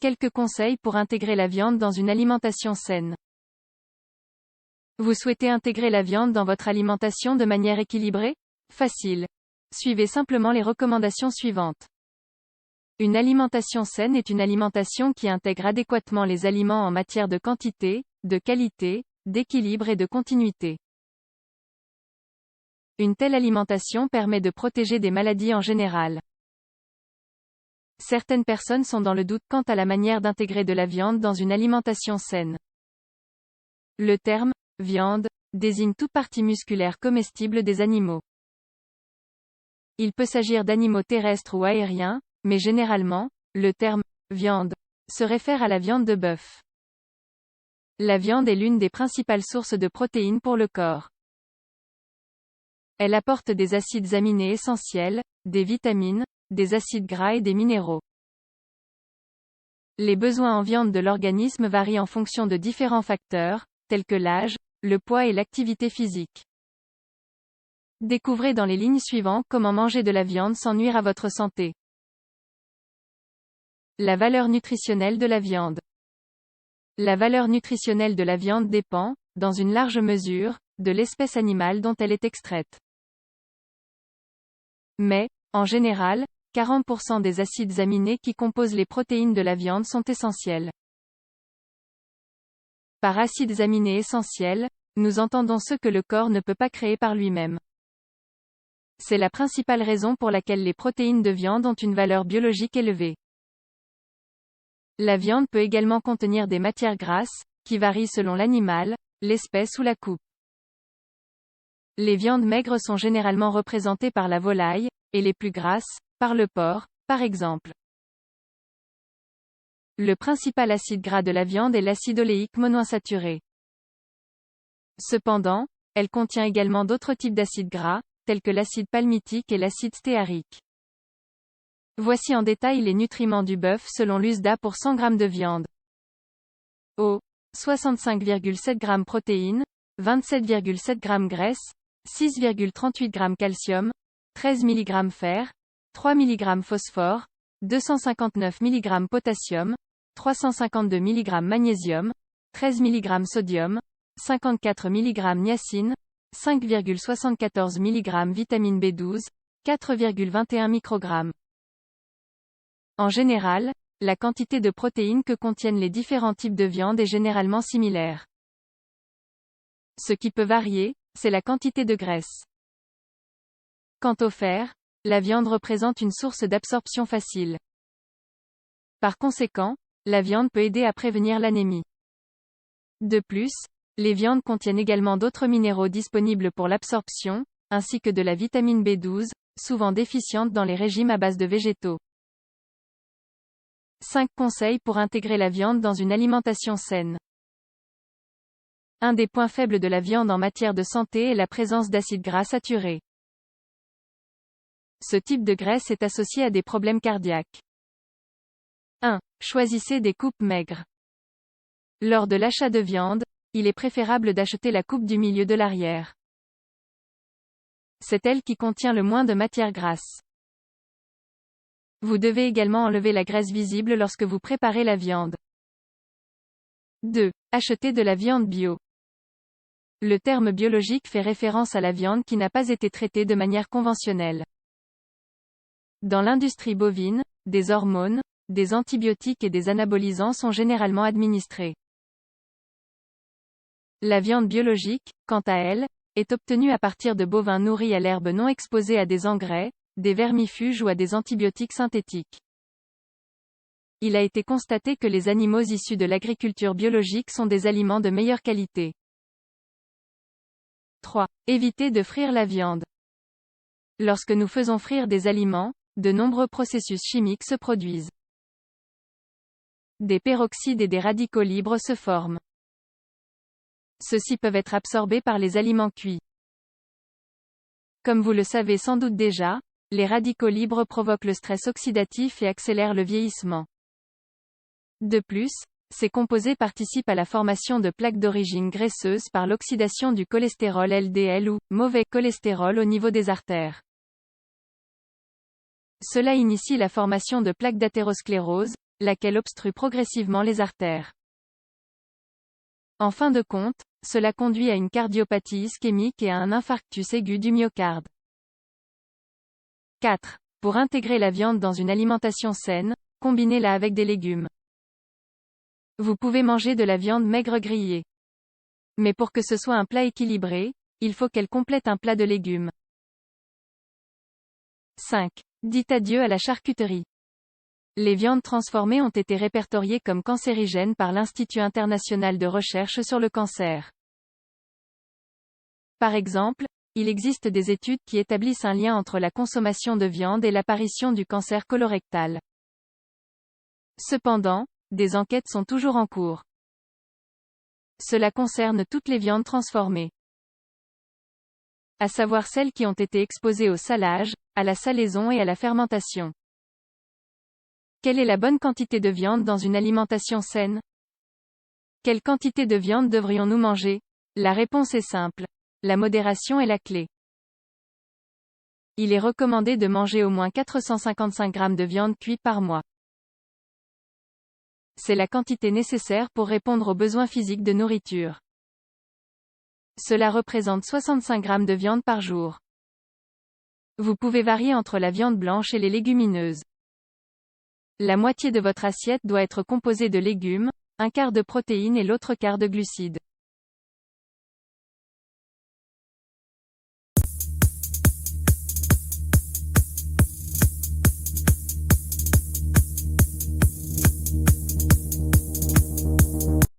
Quelques conseils pour intégrer la viande dans une alimentation saine. Vous souhaitez intégrer la viande dans votre alimentation de manière équilibrée? Facile. Suivez simplement les recommandations suivantes. Une alimentation saine est une alimentation qui intègre adéquatement les aliments en matière de quantité, de qualité, d'équilibre et de continuité. Une telle alimentation permet de protéger des maladies en général. Certaines personnes sont dans le doute quant à la manière d'intégrer de la viande dans une alimentation saine. Le terme « viande » désigne toute partie musculaire comestible des animaux. Il peut s'agir d'animaux terrestres ou aériens, mais généralement, le terme « viande » se réfère à la viande de bœuf. La viande est l'une des principales sources de protéines pour le corps. Elle apporte des acides aminés essentiels, des vitamines, des acides gras et des minéraux. Les besoins en viande de l'organisme varient en fonction de différents facteurs, tels que l'âge, le poids et l'activité physique. Découvrez dans les lignes suivantes comment manger de la viande sans nuire à votre santé. La valeur nutritionnelle de la viande. La valeur nutritionnelle de la viande dépend, dans une large mesure, de l'espèce animale dont elle est extraite. Mais, en général, 40% des acides aminés qui composent les protéines de la viande sont essentiels. Par acides aminés essentiels, nous entendons ceux que le corps ne peut pas créer par lui-même. C'est la principale raison pour laquelle les protéines de viande ont une valeur biologique élevée. La viande peut également contenir des matières grasses, qui varient selon l'animal, l'espèce ou la coupe. Les viandes maigres sont généralement représentées par la volaille, et les plus grasses, par le porc, par exemple. Le principal acide gras de la viande est l'acide oléique monoinsaturé. Cependant, elle contient également d'autres types d'acides gras, tels que l'acide palmitique et l'acide stéarique. Voici en détail les nutriments du bœuf selon l'USDA pour 100 g de viande. Eau, 65,7 g protéines, 27,7 g graisse, 6,38 g calcium, 13 mg fer, 3 mg phosphore, 259 mg potassium, 352 mg magnésium, 13 mg sodium, 54 mg niacine, 5,74 mg vitamine B12, 4,21 microgrammes. En général, la quantité de protéines que contiennent les différents types de viande est généralement similaire. Ce qui peut varier, c'est la quantité de graisse. Quant au fer, la viande représente une source d'absorption facile. Par conséquent, la viande peut aider à prévenir l'anémie. De plus, les viandes contiennent également d'autres minéraux disponibles pour l'absorption, ainsi que de la vitamine B12, souvent déficiente dans les régimes à base de végétaux. 5 conseils pour intégrer la viande dans une alimentation saine. Un des points faibles de la viande en matière de santé est la présence d'acides gras saturés. Ce type de graisse est associé à des problèmes cardiaques. 1. Choisissez des coupes maigres. Lors de l'achat de viande, il est préférable d'acheter la coupe du milieu de l'arrière. C'est elle qui contient le moins de matière grasse. Vous devez également enlever la graisse visible lorsque vous préparez la viande. 2. Achetez de la viande bio. Le terme biologique fait référence à la viande qui n'a pas été traitée de manière conventionnelle. Dans l'industrie bovine, des hormones, des antibiotiques et des anabolisants sont généralement administrés. La viande biologique, quant à elle, est obtenue à partir de bovins nourris à l'herbe non exposés à des engrais, des vermifuges ou à des antibiotiques synthétiques. Il a été constaté que les animaux issus de l'agriculture biologique sont des aliments de meilleure qualité. 3. Évitez de frire la viande. Lorsque nous faisons frire des aliments, de nombreux processus chimiques se produisent. Des peroxydes et des radicaux libres se forment. Ceux-ci peuvent être absorbés par les aliments cuits. Comme vous le savez sans doute déjà, les radicaux libres provoquent le stress oxydatif et accélèrent le vieillissement. De plus, ces composés participent à la formation de plaques d'origine graisseuse par l'oxydation du cholestérol LDL ou mauvais cholestérol au niveau des artères. Cela initie la formation de plaques d'athérosclérose, laquelle obstrue progressivement les artères. En fin de compte, cela conduit à une cardiopathie ischémique et à un infarctus aigu du myocarde. 4. Pour intégrer la viande dans une alimentation saine, combinez-la avec des légumes. Vous pouvez manger de la viande maigre grillée. Mais pour que ce soit un plat équilibré, il faut qu'elle complète un plat de légumes. 5. Dites adieu à la charcuterie. Les viandes transformées ont été répertoriées comme cancérigènes par l'Institut international de recherche sur le cancer. Par exemple, il existe des études qui établissent un lien entre la consommation de viande et l'apparition du cancer colorectal. Cependant, des enquêtes sont toujours en cours. Cela concerne toutes les viandes transformées, à savoir celles qui ont été exposées au salage, à la salaison et à la fermentation. Quelle est la bonne quantité de viande dans une alimentation saine? Quelle quantité de viande devrions-nous manger? La réponse est simple. La modération est la clé. Il est recommandé de manger au moins 455 g de viande cuite par mois. C'est la quantité nécessaire pour répondre aux besoins physiques de nourriture. Cela représente 65 g de viande par jour. Vous pouvez varier entre la viande blanche et les légumineuses. La moitié de votre assiette doit être composée de légumes, un quart de protéines et l'autre quart de glucides.